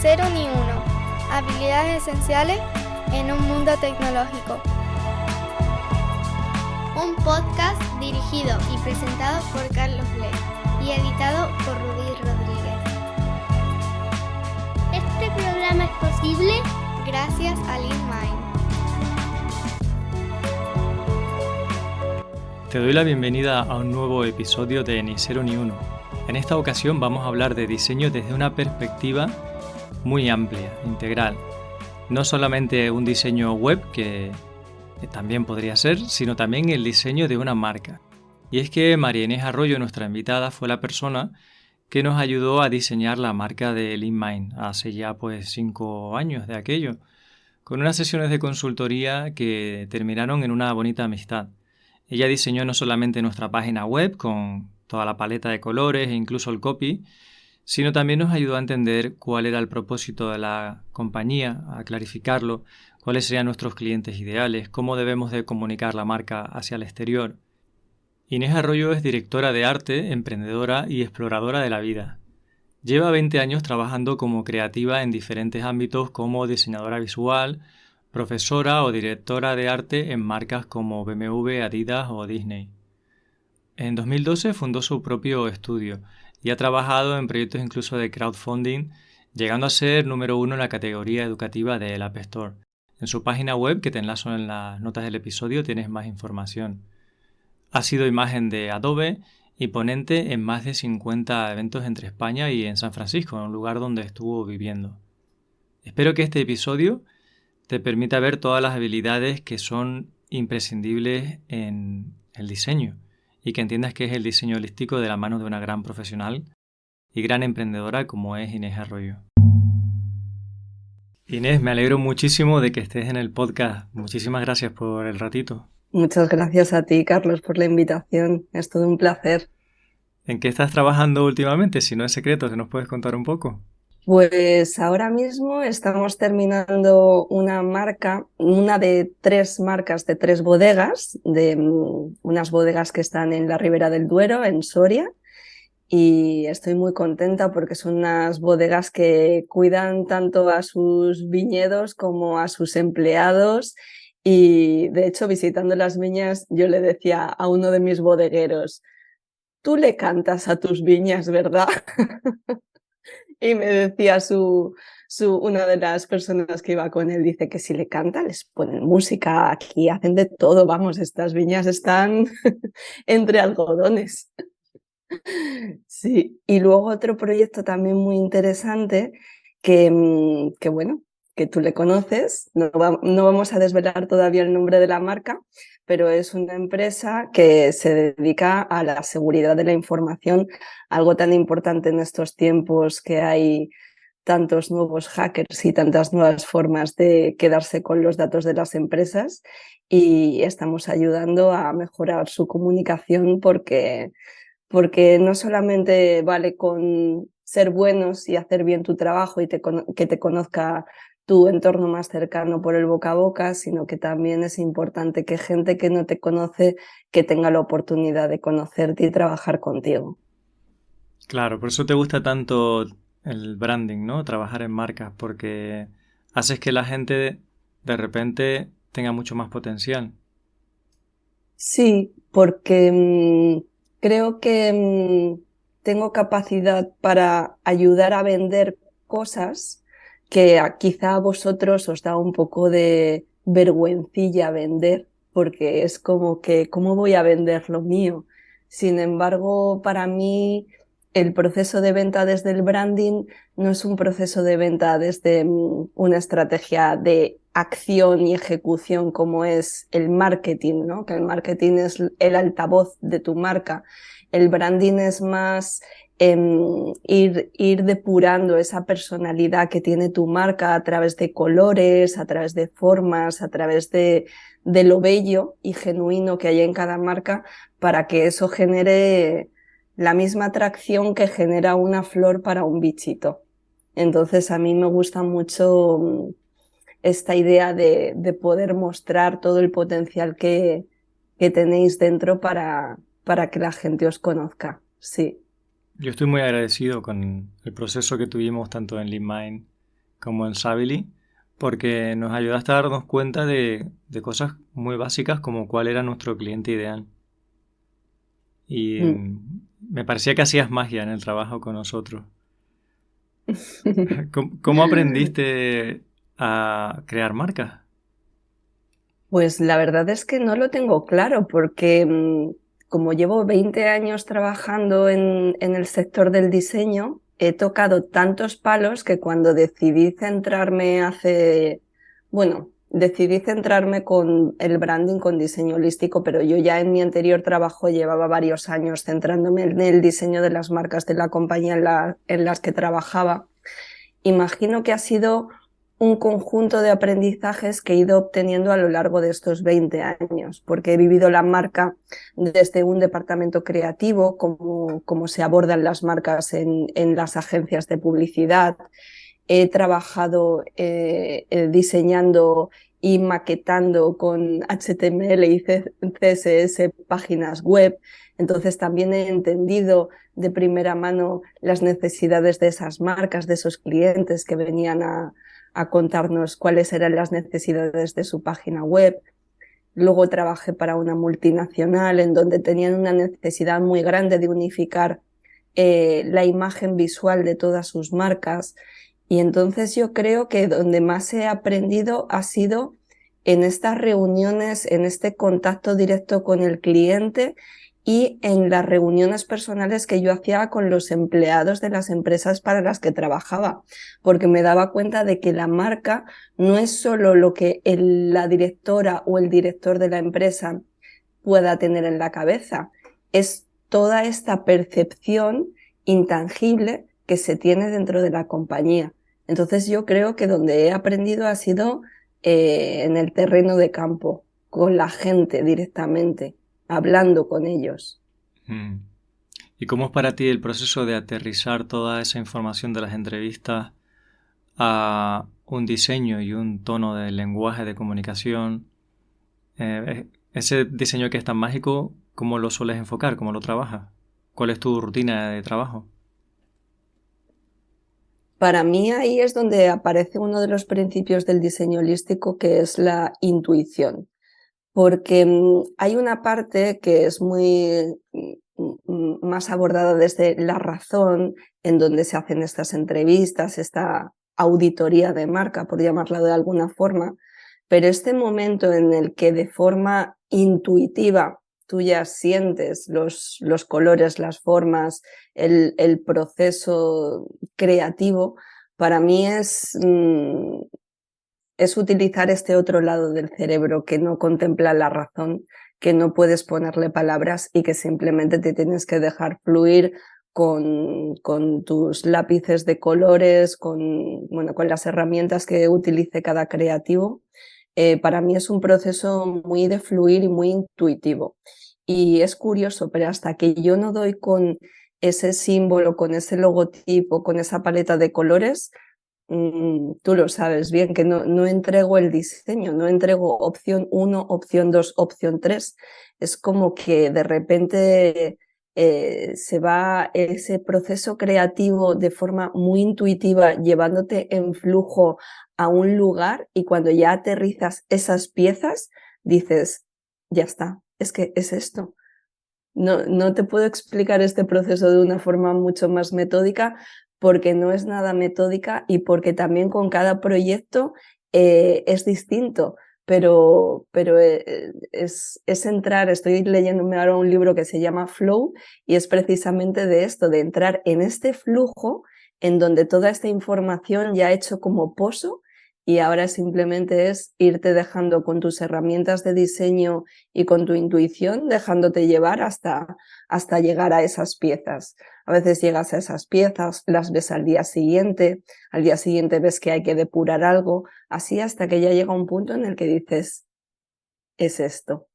cero ni uno. Habilidades esenciales en un mundo tecnológico. Un podcast dirigido y presentado por Carlos Ble y editado por Rudy Rodríguez. Este programa es posible gracias a LeanMind. Te doy la bienvenida a un nuevo episodio de Ni Cero ni Uno. En esta ocasión vamos a hablar de diseño desde una perspectiva muy amplia, integral. No solamente un diseño web, que también podría ser, sino también el diseño de una marca. Y es que María Inés Arroyo, nuestra invitada, fue la persona que nos ayudó a diseñar la marca de LeanMind hace ya 5 años de aquello, con unas sesiones de consultoría que terminaron en una bonita amistad. Ella diseñó no solamente nuestra página web con toda la paleta de colores e incluso el copy, sino también nos ayudó a entender cuál era el propósito de la compañía, a clarificarlo, cuáles serían nuestros clientes ideales, cómo debemos de comunicar la marca hacia el exterior. Inés Arroyo es directora de arte, emprendedora y exploradora de la vida. Lleva 20 años trabajando como creativa en diferentes ámbitos como diseñadora visual, profesora o directora de arte en marcas como BMW, Adidas o Disney. En 2012 fundó su propio estudio y ha trabajado en proyectos incluso de crowdfunding, llegando a ser número 1 en la categoría educativa del App Store. En su página web, que te enlazo en las notas del episodio, tienes más información. Ha sido imagen de Adobe y ponente en más de 50 eventos entre España y en San Francisco, en un lugar donde estuvo viviendo. Espero que este episodio te permita ver todas las habilidades que son imprescindibles en el diseño y que entiendas que es el diseño holístico de la mano de una gran profesional y gran emprendedora como es Inés Arroyo. Inés, me alegro muchísimo de que estés en el podcast. Muchísimas gracias por el ratito. Muchas gracias a ti, Carlos, por la invitación. Es todo un placer. ¿En qué estás trabajando últimamente? Si no es secreto, ¿te nos puedes contar un poco? Pues ahora mismo estamos terminando una marca, una de 3 marcas de 3 bodegas, de unas bodegas que están en la Ribera del Duero, en Soria, y estoy muy contenta porque son unas bodegas que cuidan tanto a sus viñedos como a sus empleados. Y de hecho, visitando las viñas, yo le decía a uno de mis bodegueros: tú le cantas a tus viñas, ¿verdad? Y me decía una de las personas que iba con él, dice que si le canta, les ponen música, aquí hacen de todo, vamos, estas viñas están entre algodones. Sí, y luego otro proyecto también muy interesante que bueno, que tú le conoces, no vamos a desvelar todavía el nombre de la marca, pero es una empresa que se dedica a la seguridad de la información, algo tan importante en estos tiempos que hay tantos nuevos hackers y tantas nuevas formas de quedarse con los datos de las empresas, y estamos ayudando a mejorar su comunicación porque no solamente vale con ser buenos y hacer bien tu trabajo y que te conozca tu entorno más cercano por el boca a boca, sino que también es importante que gente que no te conoce, que tenga la oportunidad de conocerte y trabajar contigo. Claro, por eso te gusta tanto el branding, ¿no? Trabajar en marcas, porque haces que la gente de repente tenga mucho más potencial. Sí, porque creo que tengo capacidad para ayudar a vender cosas que quizá a vosotros os da un poco de vergüencilla vender, porque es como que, ¿cómo voy a vender lo mío? Sin embargo, para mí, el proceso de venta desde el branding no es un proceso de venta desde una estrategia de acción y ejecución como es el marketing, ¿no? Que el marketing es el altavoz de tu marca. El branding es más ir depurando esa personalidad que tiene tu marca a través de colores, a través de formas, a través de lo bello y genuino que hay en cada marca, para que eso genere la misma atracción que genera una flor para un bichito. Entonces a mí me gusta mucho esta idea de poder mostrar todo el potencial que tenéis dentro para que la gente os conozca. Sí. Yo estoy muy agradecido con el proceso que tuvimos tanto en LeanMind como en Sabili, porque nos ayudaste a darnos cuenta de cosas muy básicas como cuál era nuestro cliente ideal. Y Mm. me parecía que hacías magia en el trabajo con nosotros. ¿Cómo aprendiste a crear marcas? Pues la verdad es que no lo tengo claro porque como llevo 20 años trabajando en el sector del diseño, he tocado tantos palos que cuando decidí centrarme decidí centrarme con el branding, con diseño holístico, pero yo ya en mi anterior trabajo llevaba varios años centrándome en el diseño de las marcas de la compañía en las que trabajaba. Imagino que ha sido un conjunto de aprendizajes que he ido obteniendo a lo largo de estos 20 años, porque he vivido la marca desde un departamento creativo, como se abordan las marcas en las agencias de publicidad. He trabajado diseñando y maquetando con HTML y CSS páginas web. Entonces también he entendido de primera mano las necesidades de esas marcas, de esos clientes que venían a contarnos cuáles eran las necesidades de su página web. Luego trabajé para una multinacional en donde tenían una necesidad muy grande de unificar la imagen visual de todas sus marcas. Y entonces yo creo que donde más he aprendido ha sido en estas reuniones, en este contacto directo con el cliente y en las reuniones personales que yo hacía con los empleados de las empresas para las que trabajaba, porque me daba cuenta de que la marca no es solo lo que la directora o el director de la empresa pueda tener en la cabeza, es toda esta percepción intangible que se tiene dentro de la compañía. Entonces yo creo que donde he aprendido ha sido en el terreno de campo, con la gente directamente, hablando con ellos. Mm. ¿Y cómo es para ti el proceso de aterrizar toda esa información de las entrevistas a un diseño y un tono de lenguaje de comunicación? Ese diseño que es tan mágico, ¿cómo lo sueles enfocar? ¿Cómo lo trabajas? ¿Cuál es tu rutina de trabajo? Para mí ahí es donde aparece uno de los principios del diseño holístico, que es la intuición. Porque hay una parte que es muy más abordada desde la razón, en donde se hacen estas entrevistas, esta auditoría de marca, por llamarla de alguna forma, pero este momento en el que de forma intuitiva tú ya sientes los colores, las formas, el proceso creativo, para mí es utilizar este otro lado del cerebro que no contempla la razón, que no puedes ponerle palabras y que simplemente te tienes que dejar fluir con tus lápices de colores, con las herramientas que utilice cada creativo. Para mí es un proceso muy de fluir y muy intuitivo. Y es curioso, pero hasta que yo no doy con ese símbolo, con ese logotipo, con esa paleta de colores, tú lo sabes bien, que no entrego el diseño, no entrego opción 1, opción 2, opción 3. Es como que de repente se va ese proceso creativo de forma muy intuitiva, llevándote en flujo a un lugar, y cuando ya aterrizas esas piezas, dices, ya está, es que es esto. No te puedo explicar este proceso de una forma mucho más metódica, porque no es nada metódica y porque también con cada proyecto es distinto, pero es entrar. Estoy leyéndome ahora un libro que se llama Flow y es precisamente de esto, de entrar en este flujo en donde toda esta información ya ha hecho como pozo, y ahora simplemente es irte dejando con tus herramientas de diseño y con tu intuición, dejándote llevar hasta llegar a esas piezas. A veces llegas a esas piezas, las ves al día siguiente ves que hay que depurar algo, así hasta que ya llega un punto en el que dices, es esto.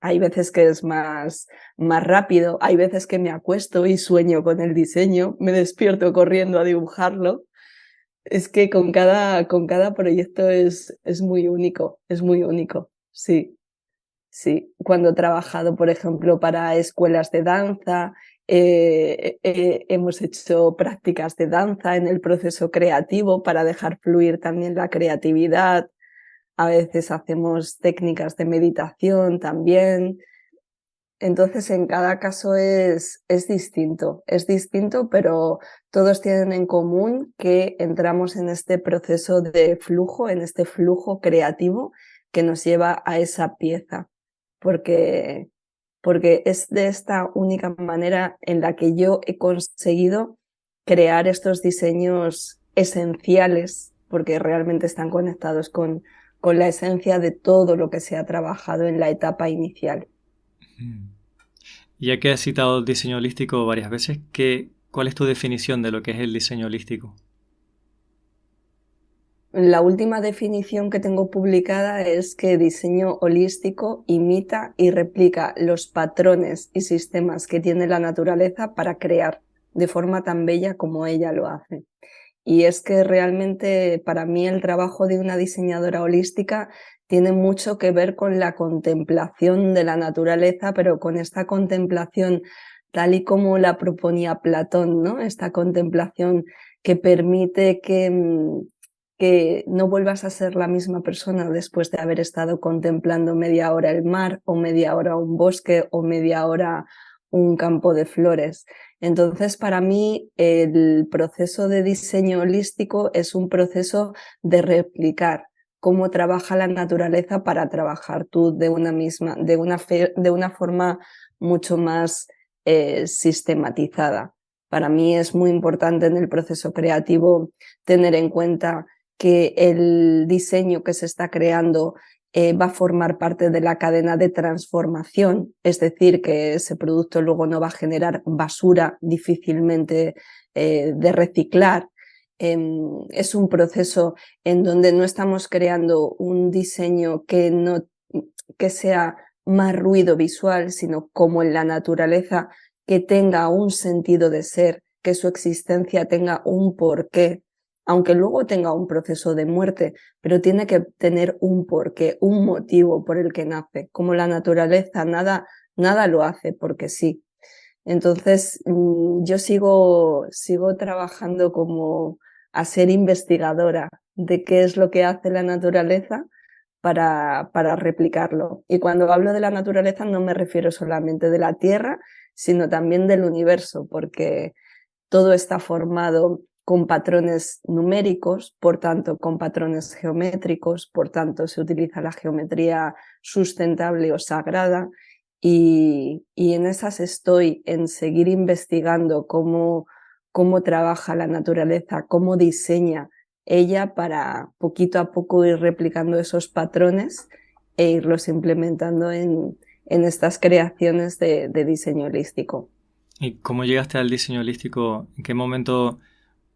Hay veces que es más rápido, hay veces que me acuesto y sueño con el diseño, me despierto corriendo a dibujarlo. Es que con cada proyecto es muy único, sí. Sí, cuando he trabajado, por ejemplo, para escuelas de danza, hemos hecho prácticas de danza en el proceso creativo para dejar fluir también la creatividad. A veces hacemos técnicas de meditación también. Entonces, en cada caso es distinto, pero todos tienen en común que entramos en este proceso de flujo, en este flujo creativo que nos lleva a esa pieza, porque es de esta única manera en la que yo he conseguido crear estos diseños esenciales, porque realmente están conectados con la esencia de todo lo que se ha trabajado en la etapa inicial. Ya que has citado el diseño holístico varias veces, ¿cuál es tu definición de lo que es el diseño holístico? La última definición que tengo publicada es que diseño holístico imita y replica los patrones y sistemas que tiene la naturaleza para crear de forma tan bella como ella lo hace. Y es que realmente para mí el trabajo de una diseñadora holística tiene mucho que ver con la contemplación de la naturaleza, pero con esta contemplación tal y como la proponía Platón, ¿no? Esta contemplación que permite que no vuelvas a ser la misma persona después de haber estado contemplando media hora el mar o media hora un bosque o media hora un campo de flores. Entonces, para mí, el proceso de diseño holístico es un proceso de replicar cómo trabaja la naturaleza para trabajar tú de una forma mucho más sistematizada. Para mí es muy importante en el proceso creativo tener en cuenta que el diseño que se está creando va a formar parte de la cadena de transformación, es decir, que ese producto luego no va a generar basura difícilmente de reciclar. Es un proceso en donde no estamos creando un diseño que sea más ruido visual, sino como en la naturaleza, que tenga un sentido de ser, que su existencia tenga un porqué, aunque luego tenga un proceso de muerte, pero tiene que tener un porqué, un motivo por el que nace. Como la naturaleza, nada lo hace porque sí. Entonces, yo sigo trabajando como a ser investigadora de qué es lo que hace la naturaleza para replicarlo. Y cuando hablo de la naturaleza no me refiero solamente de la Tierra, sino también del universo, porque todo está formado con patrones numéricos, por tanto con patrones geométricos, por tanto se utiliza la geometría sustentable o sagrada, y en esas estoy, en seguir investigando cómo trabaja la naturaleza, cómo diseña ella para poquito a poco ir replicando esos patrones e irlos implementando en estas creaciones de diseño holístico. ¿Y cómo llegaste al diseño holístico? ¿En qué momento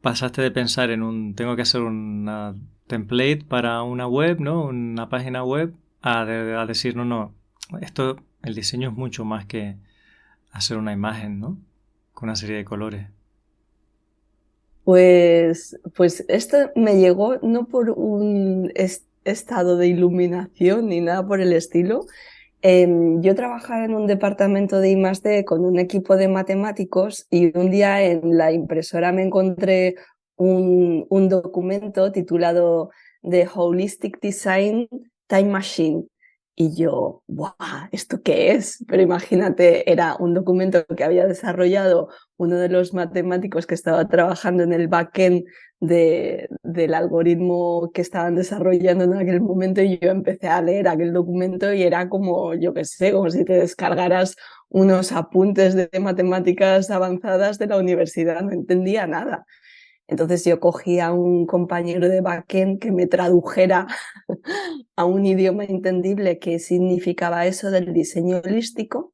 pasaste de pensar tengo que hacer una template para una web, ¿no? Una página web, a decir, no, el diseño es mucho más que hacer una imagen, ¿no? Con una serie de colores. Pues esto me llegó no por un estado de iluminación ni nada por el estilo. Yo trabajaba en un departamento de I+D con un equipo de matemáticos y un día en la impresora me encontré un documento titulado The Holistic Design Time Machine. Y yo, ¡buah! ¿Esto qué es? Pero imagínate, era un documento que había desarrollado uno de los matemáticos que estaba trabajando en el backend del algoritmo que estaban desarrollando en aquel momento, y yo empecé a leer aquel documento y era como, yo qué sé, como si te descargaras unos apuntes de matemáticas avanzadas de la universidad, no entendía nada. Entonces yo cogí a un compañero de backend que me tradujera a un idioma entendible qué significaba eso del diseño holístico,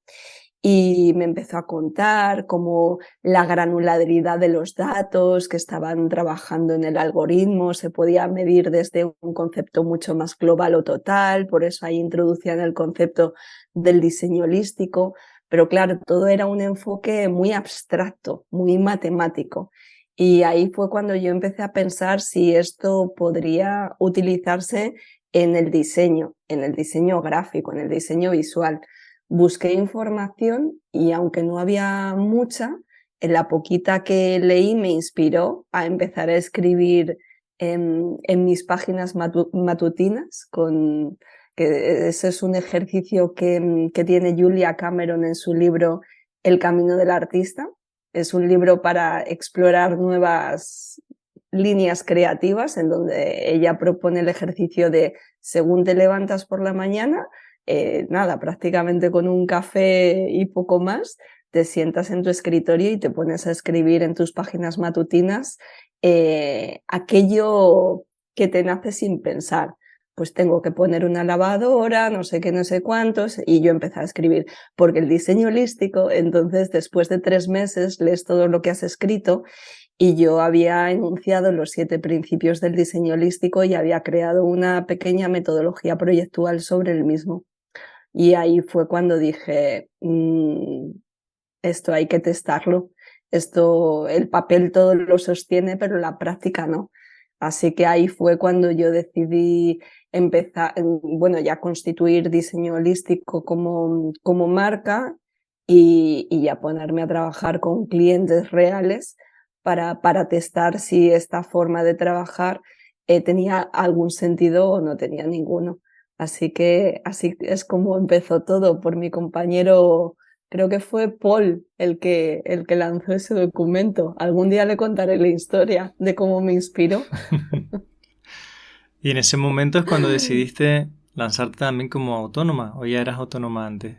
y me empezó a contar cómo la granularidad de los datos que estaban trabajando en el algoritmo se podía medir desde un concepto mucho más global o total, por eso ahí introducían el concepto del diseño holístico, pero claro, todo era un enfoque muy abstracto, muy matemático. Y ahí fue cuando yo empecé a pensar si esto podría utilizarse en el diseño gráfico, en el diseño visual, busqué información y aunque no había mucha, en la poquita que leí me inspiró a empezar a escribir en mis páginas matutinas, que ese es un ejercicio que tiene Julia Cameron en su libro El camino del artista. Es un libro para explorar nuevas líneas creativas en donde ella propone el ejercicio de según te levantas por la mañana, nada, prácticamente con un café y poco más, te sientas en tu escritorio y te pones a escribir en tus páginas matutinas aquello que te nace sin pensar. Pues tengo que poner una lavadora, no sé qué, no sé cuántos, y yo empecé a escribir, porque el diseño holístico, entonces después de 3 meses lees todo lo que has escrito, y yo había enunciado los 7 principios del diseño holístico y había creado una pequeña metodología proyectual sobre el mismo. Y ahí fue cuando dije, esto hay que testarlo, esto, el papel todo lo sostiene, pero la práctica no. Así que ahí fue cuando yo decidí empezar, bueno, ya constituir diseño holístico como marca y ya ponerme a trabajar con clientes reales para testar si esta forma de trabajar tenía algún sentido o no tenía ninguno. Así que así es como empezó todo, por mi compañero. Creo que fue Paul el que lanzó ese documento. Algún día le contaré la historia de cómo me inspiró. Y en ese momento es cuando decidiste lanzarte también como autónoma, ¿o ya eras autónoma antes?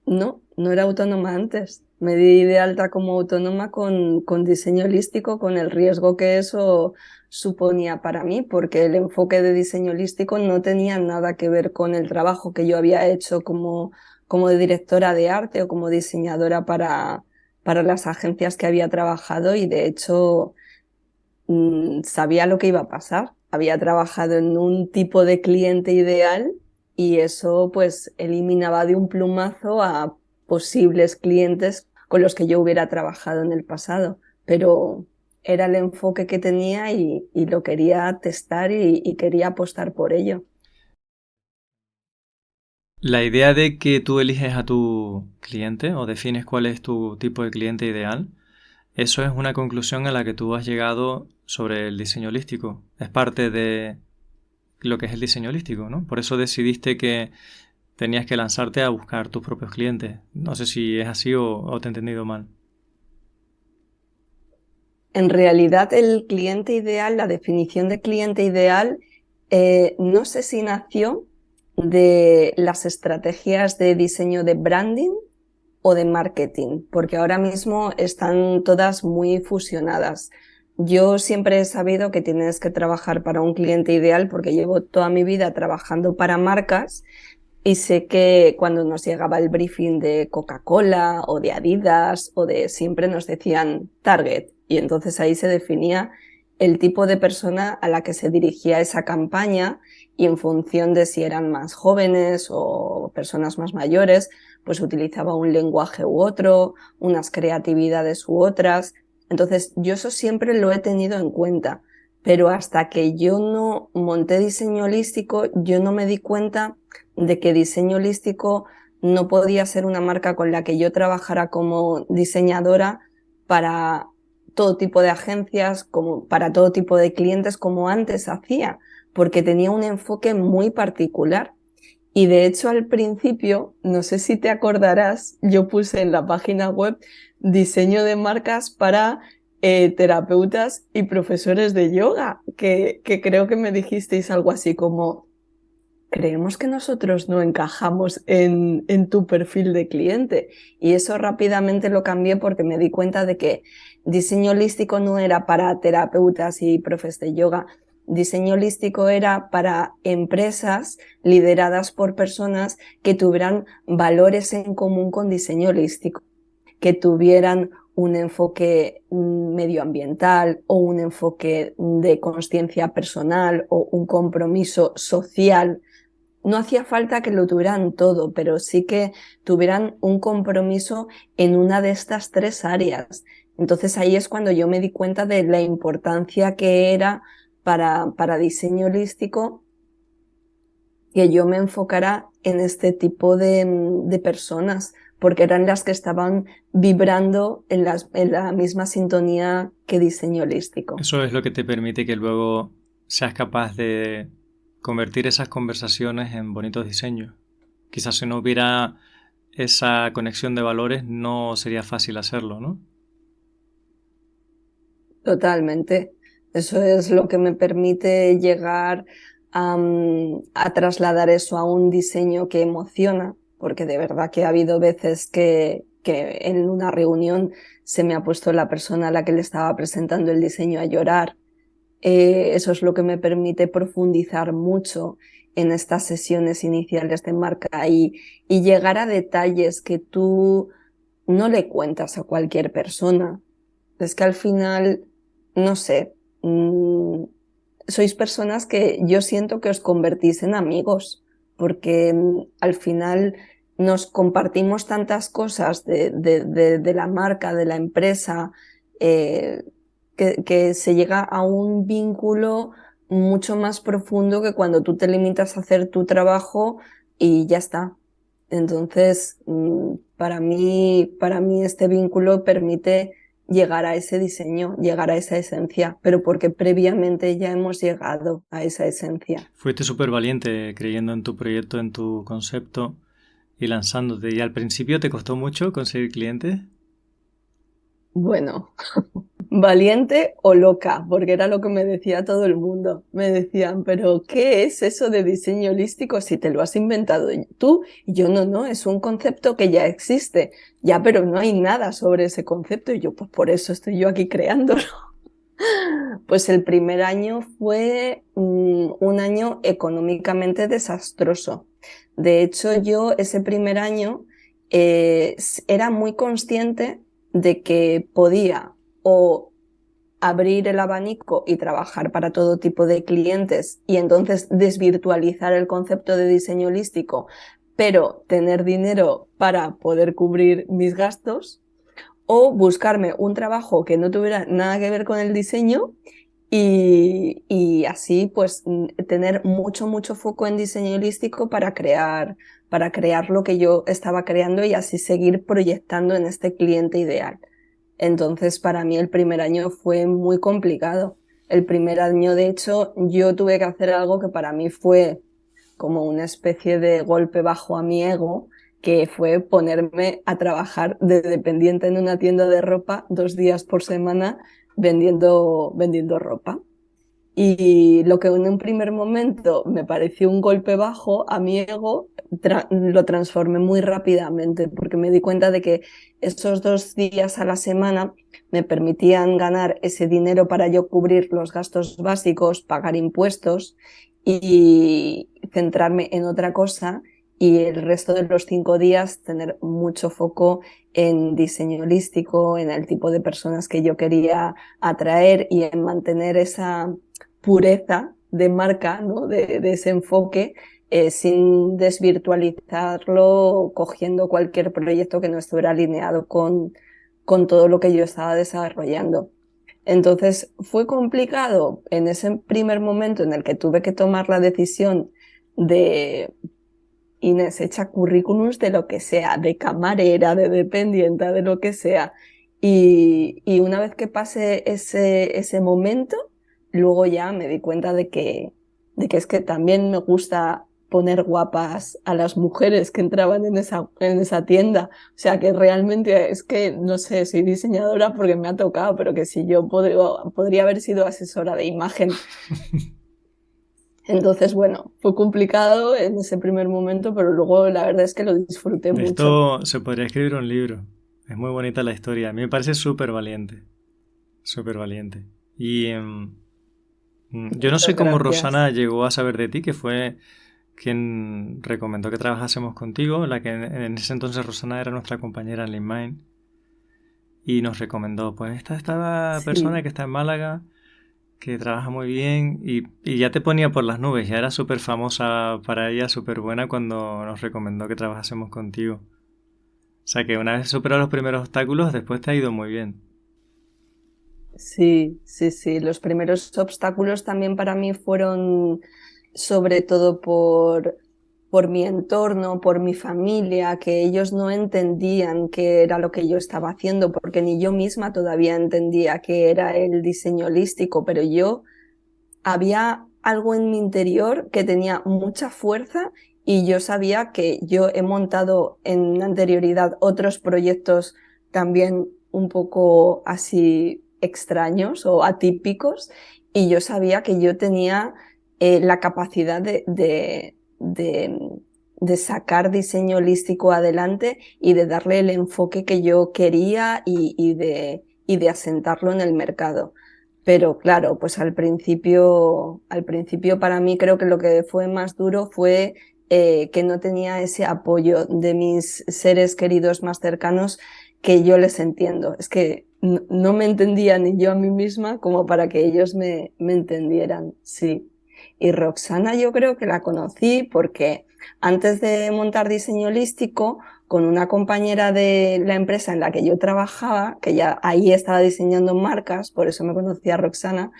No era autónoma antes. Me di de alta como autónoma con diseño holístico, con el riesgo que eso suponía para mí, porque el enfoque de diseño holístico no tenía nada que ver con el trabajo que yo había hecho como directora de arte o como diseñadora para las agencias que había trabajado, y de hecho sabía lo que iba a pasar. Había trabajado en un tipo de cliente ideal y eso pues eliminaba de un plumazo a posibles clientes con los que yo hubiera trabajado en el pasado, pero era el enfoque que tenía y lo quería testar y quería apostar por ello. La idea de que tú eliges a tu cliente o defines cuál es tu tipo de cliente ideal, eso es una conclusión a la que tú has llegado sobre el diseño holístico. Es parte de lo que es el diseño holístico, ¿no? Por eso decidiste que tenías que lanzarte a buscar tus propios clientes. No sé si es así o te he entendido mal. En realidad, el cliente ideal, la definición de cliente ideal, no sé si nació de las estrategias de diseño de branding o de marketing, porque ahora mismo están todas muy fusionadas. Yo siempre he sabido que tienes que trabajar para un cliente ideal porque llevo toda mi vida trabajando para marcas y sé que cuando nos llegaba el briefing de Coca-Cola o de Adidas o de siempre nos decían target, y entonces ahí se definía el tipo de persona a la que se dirigía esa campaña, y en función de si eran más jóvenes o personas más mayores, pues utilizaba un lenguaje u otro, unas creatividades u otras. Entonces yo eso siempre lo he tenido en cuenta, pero hasta que yo no monté diseño holístico, yo no me di cuenta de que diseño holístico no podía ser una marca con la que yo trabajara como diseñadora para todo tipo de agencias, como para todo tipo de clientes, como antes hacía, porque tenía un enfoque muy particular. Y de hecho al principio, no sé si te acordarás, yo puse en la página web diseño de marcas para terapeutas y profesores de yoga, que creo que me dijisteis algo así como: creemos que nosotros no encajamos en tu perfil de cliente. Y eso rápidamente lo cambié porque me di cuenta de que diseño holístico no era para terapeutas y profes de yoga. Diseño holístico era para empresas lideradas por personas que tuvieran valores en común con diseño holístico, que tuvieran un enfoque medioambiental o un enfoque de consciencia personal o un compromiso social. No hacía falta que lo tuvieran todo, pero sí que tuvieran un compromiso en una de estas 3 áreas. Entonces ahí es cuando yo me di cuenta de la importancia que era para diseño holístico que yo me enfocara en este tipo de personas, porque eran las que estaban vibrando en la misma sintonía que diseño holístico. Eso es lo que te permite que luego seas capaz de convertir esas conversaciones en bonitos diseños. Quizás si no hubiera esa conexión de valores no sería fácil hacerlo, ¿no? Totalmente. Eso es lo que me permite llegar a trasladar eso a un diseño que emociona, porque de verdad que ha habido veces que en una reunión se me ha puesto la persona a la que le estaba presentando el diseño a llorar. Eso es lo que me permite profundizar mucho en estas sesiones iniciales de marca y llegar a detalles que tú no le cuentas a cualquier persona. Es que al final, no sé, sois personas que yo siento que os convertís en amigos, porque al final nos compartimos tantas cosas de la marca, de la empresa, que se llega a un vínculo mucho más profundo que cuando tú te limitas a hacer tu trabajo y ya está. Entonces, para mí este vínculo permite llegar a ese diseño, llegar a esa esencia, pero porque previamente ya hemos llegado a esa esencia. Fuiste súper valiente creyendo en tu proyecto, en tu concepto y lanzándote. ¿Y al principio te costó mucho conseguir clientes? Bueno, valiente o loca, porque era lo que me decía todo el mundo. Me decían, pero ¿qué es eso de diseño holístico si te lo has inventado tú? Y yo, no, es un concepto que ya existe. Ya, pero no hay nada sobre ese concepto. Y yo, pues por eso estoy yo aquí creándolo. Pues el primer año fue un año económicamente desastroso. De hecho, yo ese primer año era muy consciente de que podía o abrir el abanico y trabajar para todo tipo de clientes y entonces desvirtualizar el concepto de diseño holístico, pero tener dinero para poder cubrir mis gastos, o buscarme un trabajo que no tuviera nada que ver con el diseño y así pues tener mucho foco en diseño holístico para crear lo que yo estaba creando y así seguir proyectando en este cliente ideal. Entonces, para mí el primer año fue muy complicado. El primer año, de hecho, yo tuve que hacer algo que para mí fue como una especie de golpe bajo a mi ego, que fue ponerme a trabajar de dependiente en una tienda de ropa 2 días por semana vendiendo ropa. Y lo que en un primer momento me pareció un golpe bajo a mi ego, lo transformé muy rápidamente porque me di cuenta de que esos 2 días a la semana me permitían ganar ese dinero para yo cubrir los gastos básicos, pagar impuestos y centrarme en otra cosa, y el resto de los 5 días tener mucho foco en diseño holístico, en el tipo de personas que yo quería atraer y en mantener esa pureza de marca, ¿no? de ese enfoque, sin desvirtualizarlo, cogiendo cualquier proyecto que no estuviera alineado con todo lo que yo estaba desarrollando. Entonces fue complicado en ese primer momento en el que tuve que tomar la decisión de: Inés, echa currículums de lo que sea, de camarera, de dependiente, de lo que sea. Y una vez que pasé ese momento, luego ya me di cuenta de que es que también me gusta poner guapas a las mujeres que entraban en esa tienda. O sea, que realmente es que, no sé, soy diseñadora porque me ha tocado, pero que si yo podría haber sido asesora de imagen. Entonces, bueno, fue complicado en ese primer momento, pero luego la verdad es que lo disfruté mucho. Esto se podría escribir un libro. Es muy bonita la historia. A mí me parece súper valiente. Súper valiente. Y yo no sé cómo Rosana llegó a saber de ti, que fue quien recomendó que trabajásemos contigo. La que en ese entonces Rosana era nuestra compañera en LeanMind. Y nos recomendó, pues esta persona que está en Málaga, que trabaja muy bien, y ya te ponía por las nubes, ya era súper famosa para ella, súper buena cuando nos recomendó que trabajásemos contigo. O sea que una vez superado los primeros obstáculos, después te ha ido muy bien. Sí. Los primeros obstáculos también para mí fueron sobre todo por por mi entorno, por mi familia, que ellos no entendían qué era lo que yo estaba haciendo, porque ni yo misma todavía entendía qué era el diseño holístico, pero había algo en mi interior que tenía mucha fuerza y yo sabía que yo he montado en anterioridad otros proyectos también un poco así extraños o atípicos, y yo sabía que yo tenía la capacidad de sacar diseño holístico adelante y de darle el enfoque que yo quería y de asentarlo en el mercado. Pero claro, pues al principio para mí creo que lo que fue más duro fue que no tenía ese apoyo de mis seres queridos más cercanos, que yo les entiendo. Es que no me entendía ni yo a mí misma como para que ellos me entendieran, sí. Y Roxana yo creo que la conocí porque antes de montar diseño holístico, con una compañera de la empresa en la que yo trabajaba, que ya ahí estaba diseñando marcas, por eso me conocía Roxana,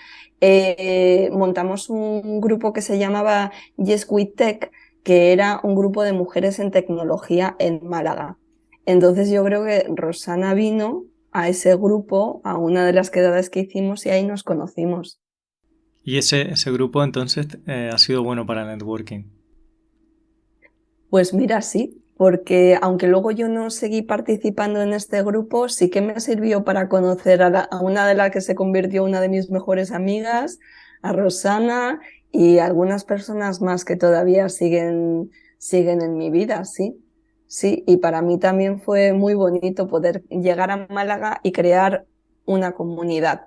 montamos un grupo que se llamaba Yes We Tech, que era un grupo de mujeres en tecnología en Málaga. Entonces yo creo que Roxana vino a ese grupo, a una de las quedadas que hicimos, y ahí nos conocimos. ¿Y ese grupo entonces ha sido bueno para el networking? Pues mira, sí, porque aunque luego yo no seguí participando en este grupo, sí que me sirvió para conocer a una de las que se convirtió en una de mis mejores amigas, a Rosana, y algunas personas más que todavía siguen en mi vida, sí. Sí, y para mí también fue muy bonito poder llegar a Málaga y crear una comunidad.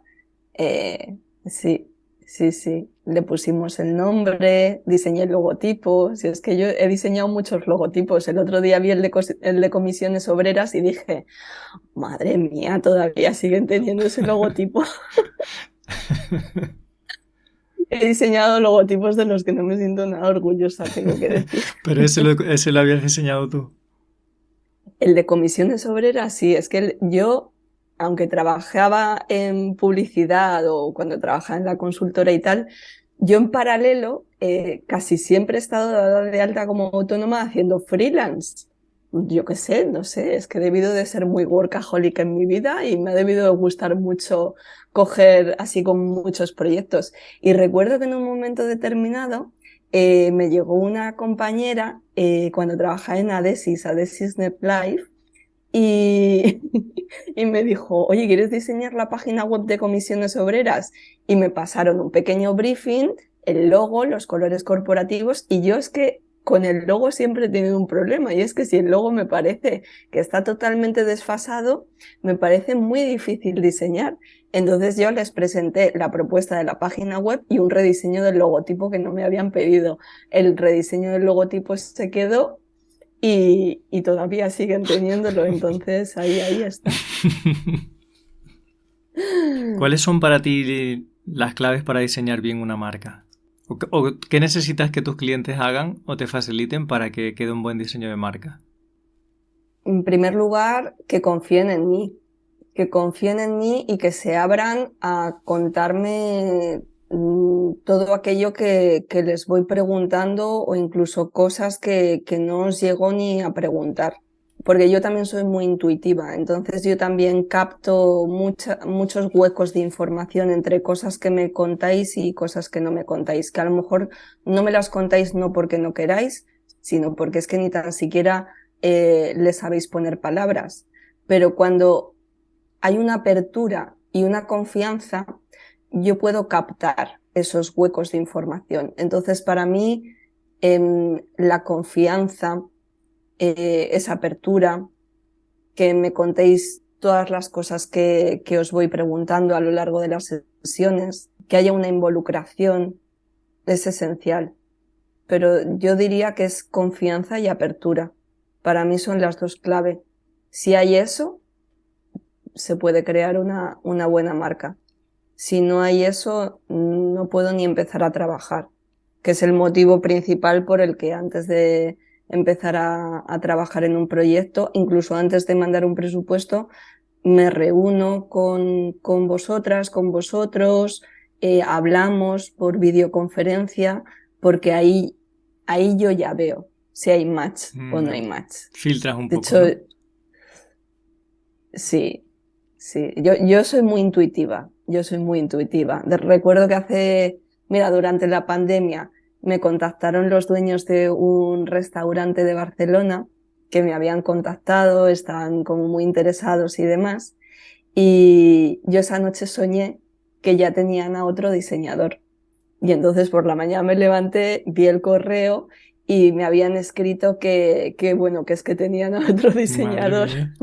Sí. Sí, le pusimos el nombre, diseñé el logotipo. Si es que yo he diseñado muchos logotipos. El otro día vi el de Comisiones Obreras y dije, madre mía, todavía siguen teniendo ese logotipo. He diseñado logotipos de los que no me siento nada orgullosa, tengo que decir. Pero ese lo habías diseñado tú. El de Comisiones Obreras, sí, es que yo, aunque trabajaba en publicidad o cuando trabajaba en la consultora y tal, yo en paralelo casi siempre he estado dada de alta como autónoma haciendo freelance. Yo qué sé, no sé, es que he debido de ser muy workaholic en mi vida y me ha debido de gustar mucho coger así con muchos proyectos. Y recuerdo que en un momento determinado me llegó una compañera cuando trabajaba en Adesis NetLife, y, y me dijo, oye, ¿quieres diseñar la página web de Comisiones Obreras? Y me pasaron un pequeño briefing, el logo, los colores corporativos, y yo es que con el logo siempre he tenido un problema, y es que si el logo me parece que está totalmente desfasado, me parece muy difícil diseñar. Entonces yo les presenté la propuesta de la página web y un rediseño del logotipo que no me habían pedido. El rediseño del logotipo se quedó y todavía siguen teniéndolo, entonces ahí está. ¿Cuáles son para ti las claves para diseñar bien una marca? ¿O qué necesitas que tus clientes hagan o te faciliten para que quede un buen diseño de marca? En primer lugar, que confíen en mí y que se abran a contarme todo aquello que les voy preguntando, o incluso cosas que no os llego ni a preguntar. Porque yo también soy muy intuitiva, entonces yo también capto muchos huecos de información entre cosas que me contáis y cosas que no me contáis, que a lo mejor no me las contáis no porque no queráis, sino porque es que ni tan siquiera les sabéis poner palabras. Pero cuando hay una apertura y una confianza, yo puedo captar esos huecos de información. Entonces, para mí, la confianza, esa apertura, que me contéis todas las cosas que os voy preguntando a lo largo de las sesiones, que haya una involucración, es esencial. Pero yo diría que es confianza y apertura. Para mí son las dos claves. Si hay eso, se puede crear una buena marca. Si no hay eso, no puedo ni empezar a trabajar, que es el motivo principal por el que antes de empezar a trabajar en un proyecto, incluso antes de mandar un presupuesto, me reúno con vosotras, con vosotros, hablamos por videoconferencia, porque ahí yo ya veo si hay match o no hay Vale. match. Filtras un De poco, hecho, ¿no? sí, sí. Yo soy muy intuitiva. Yo soy muy intuitiva. Recuerdo que mira, durante la pandemia me contactaron los dueños de un restaurante de Barcelona que me habían contactado, estaban como muy interesados y demás. Y yo esa noche soñé que ya tenían a otro diseñador. Y entonces por la mañana me levanté, vi el correo y me habían escrito bueno, que es que tenían a otro Madre diseñador, mía.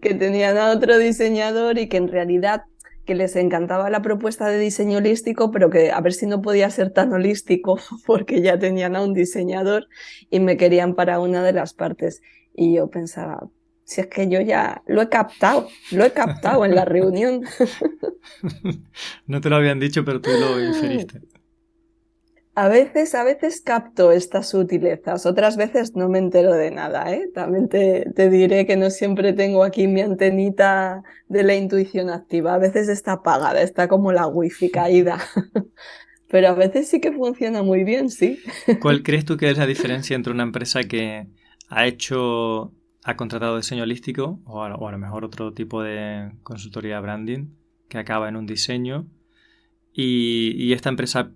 que tenían a otro diseñador y que en realidad que les encantaba la propuesta de diseño holístico, pero que a ver si no podía ser tan holístico porque ya tenían a un diseñador y me querían para una de las partes. Y yo pensaba, si es que yo ya lo he captado en la reunión. No te lo habían dicho, pero tú lo inferiste. A veces capto estas sutilezas, otras veces no me entero de nada, ¿eh? También te diré que no siempre tengo aquí mi antenita de la intuición activa. A veces está apagada, está como la wifi caída. Pero a veces sí que funciona muy bien, sí. ¿Cuál crees tú que es la diferencia entre una empresa que ha contratado diseño holístico o a lo mejor otro tipo de consultoría branding que acaba en un diseño y esta empresa,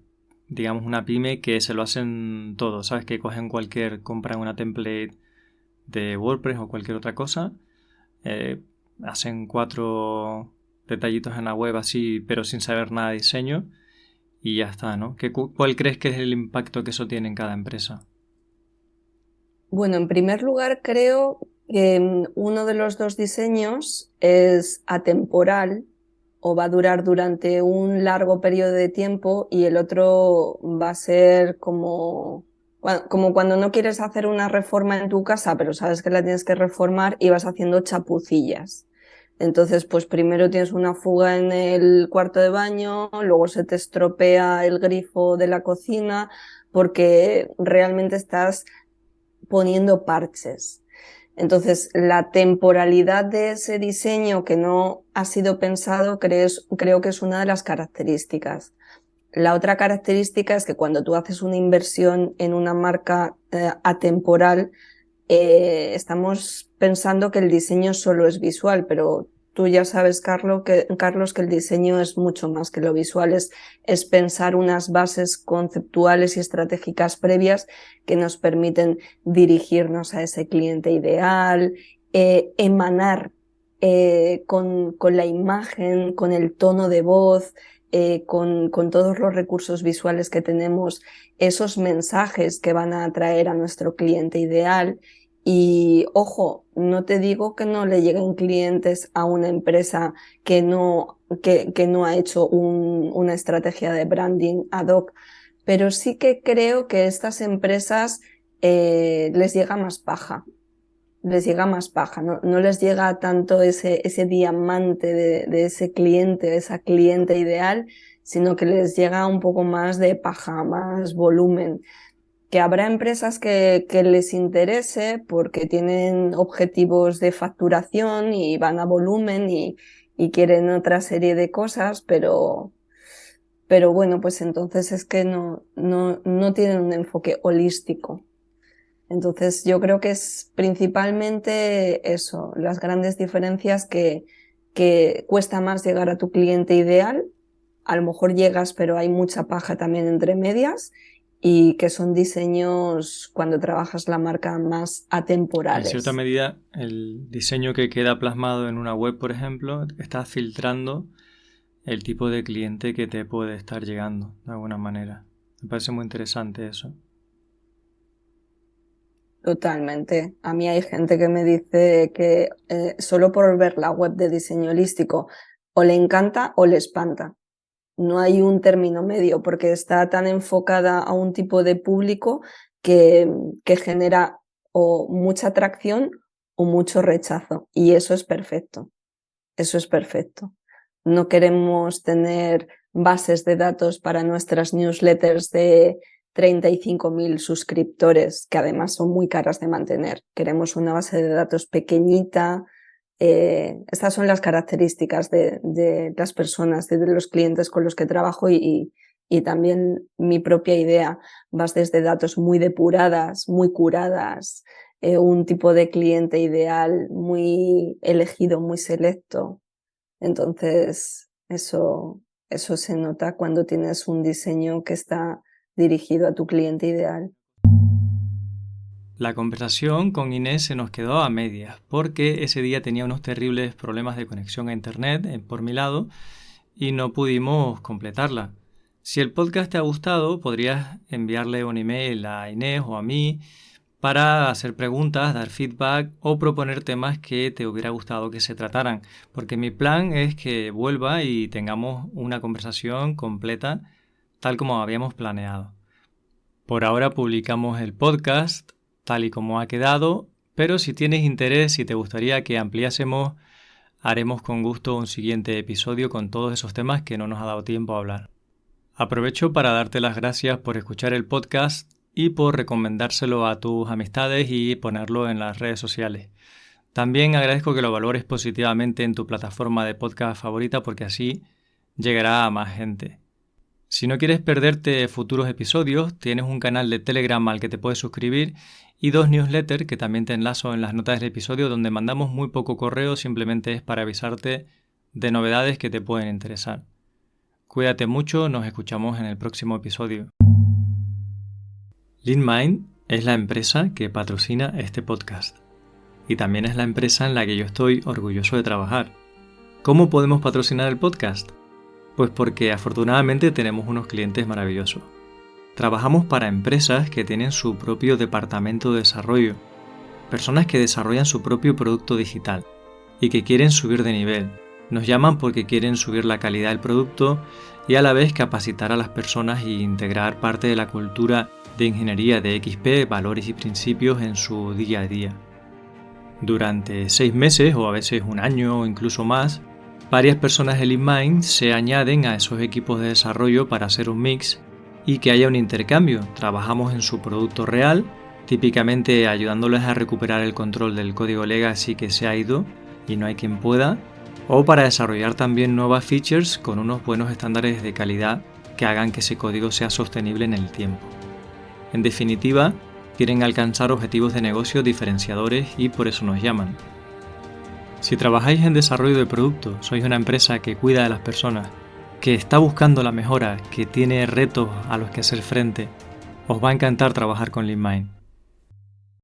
digamos una pyme que se lo hacen todo, ¿sabes? Que compran una template de WordPress o cualquier otra cosa, eh, hacen 4 detallitos en la web así, pero sin saber nada de diseño y ya está, ¿no? ¿Cuál crees que es el impacto que eso tiene en cada empresa? Bueno, en primer lugar, creo que uno de los dos diseños es atemporal o va a durar durante un largo periodo de tiempo y el otro va a ser como cuando no quieres hacer una reforma en tu casa, pero sabes que la tienes que reformar y vas haciendo chapucillas. Entonces, pues primero tienes una fuga en el cuarto de baño, luego se te estropea el grifo de la cocina, porque realmente estás poniendo parches. Entonces, la temporalidad de ese diseño que no ha sido pensado creo que es una de las características. La otra característica es que cuando tú haces una inversión en una marca atemporal, estamos pensando que el diseño solo es visual, pero tú ya sabes, Carlos, que el diseño es mucho más que lo visual, es pensar unas bases conceptuales y estratégicas previas que nos permiten dirigirnos a ese cliente ideal, emanar con la imagen, con el tono de voz, con todos los recursos visuales que tenemos, esos mensajes que van a atraer a nuestro cliente ideal. Y ojo, no te digo que no le lleguen clientes a una empresa que no ha hecho una estrategia de branding ad hoc, pero sí que creo que estas empresas les llega más paja. Les llega más paja, no les llega tanto ese diamante de ese cliente, de esa cliente ideal, sino que les llega un poco más de paja, más volumen. Que habrá empresas que les interese porque tienen objetivos de facturación y van a volumen y quieren otra serie de cosas, pero bueno, pues entonces es que no tienen un enfoque holístico. Entonces yo creo que es principalmente eso, las grandes diferencias que cuesta más llegar a tu cliente ideal, a lo mejor llegas pero hay mucha paja también entre medias y que son diseños cuando trabajas la marca más En cierta atemporales. medida, el diseño que queda plasmado en una web, por ejemplo, está filtrando el tipo de cliente que te puede estar llegando, de alguna manera. Me parece muy interesante eso. Totalmente. A mí hay gente que me dice que solo por ver la web de diseño holístico o le encanta o le espanta. No hay un término medio porque está tan enfocada a un tipo de público que genera o mucha atracción o mucho rechazo. Y eso es perfecto. Eso es perfecto. No queremos tener bases de datos para nuestras newsletters de 35.000 suscriptores, que además son muy caras de mantener. Queremos una base de datos pequeñita. Estas son las características de las personas, de los clientes con los que trabajo y y también mi propia idea. Vas desde datos muy depuradas, muy curadas, un tipo de cliente ideal muy elegido, muy selecto. Entonces, eso se nota cuando tienes un diseño que está dirigido a tu cliente ideal. La conversación con Inés se nos quedó a medias porque ese día tenía unos terribles problemas de conexión a internet por mi lado y no pudimos completarla. Si el podcast te ha gustado, podrías enviarle un email a Inés o a mí para hacer preguntas, dar feedback o proponer temas que te hubiera gustado que se trataran, porque mi plan es que vuelva y tengamos una conversación completa tal como habíamos planeado. Por ahora publicamos el podcast tal y como ha quedado, pero si tienes interés y te gustaría que ampliásemos, haremos con gusto un siguiente episodio con todos esos temas que no nos ha dado tiempo a hablar. Aprovecho para darte las gracias por escuchar el podcast y por recomendárselo a tus amistades y ponerlo en las redes sociales. También agradezco que lo valores positivamente en tu plataforma de podcast favorita porque así llegará a más gente. Si no quieres perderte futuros episodios, tienes un canal de Telegram al que te puedes suscribir y 2 newsletters que también te enlazo en las notas del episodio donde mandamos muy poco correo, simplemente es para avisarte de novedades que te pueden interesar. Cuídate mucho, nos escuchamos en el próximo episodio. LeanMind es la empresa que patrocina este podcast y también es la empresa en la que yo estoy orgulloso de trabajar. ¿Cómo podemos patrocinar el podcast? Pues porque afortunadamente tenemos unos clientes maravillosos. Trabajamos para empresas que tienen su propio departamento de desarrollo, personas que desarrollan su propio producto digital y que quieren subir de nivel. Nos llaman porque quieren subir la calidad del producto y a la vez capacitar a las personas e integrar parte de la cultura de ingeniería de XP, valores y principios en su día a día. Durante 6 meses o a veces un año o incluso más, varias personas de LeanMind se añaden a esos equipos de desarrollo para hacer un mix y que haya un intercambio. Trabajamos en su producto real, típicamente ayudándoles a recuperar el control del código legacy que se ha ido y no hay quien pueda, o para desarrollar también nuevas features con unos buenos estándares de calidad que hagan que ese código sea sostenible en el tiempo. En definitiva, quieren alcanzar objetivos de negocio diferenciadores y por eso nos llaman. Si trabajáis en desarrollo de producto, sois una empresa que cuida de las personas, que está buscando la mejora, que tiene retos a los que hacer frente, os va a encantar trabajar con LeanMind.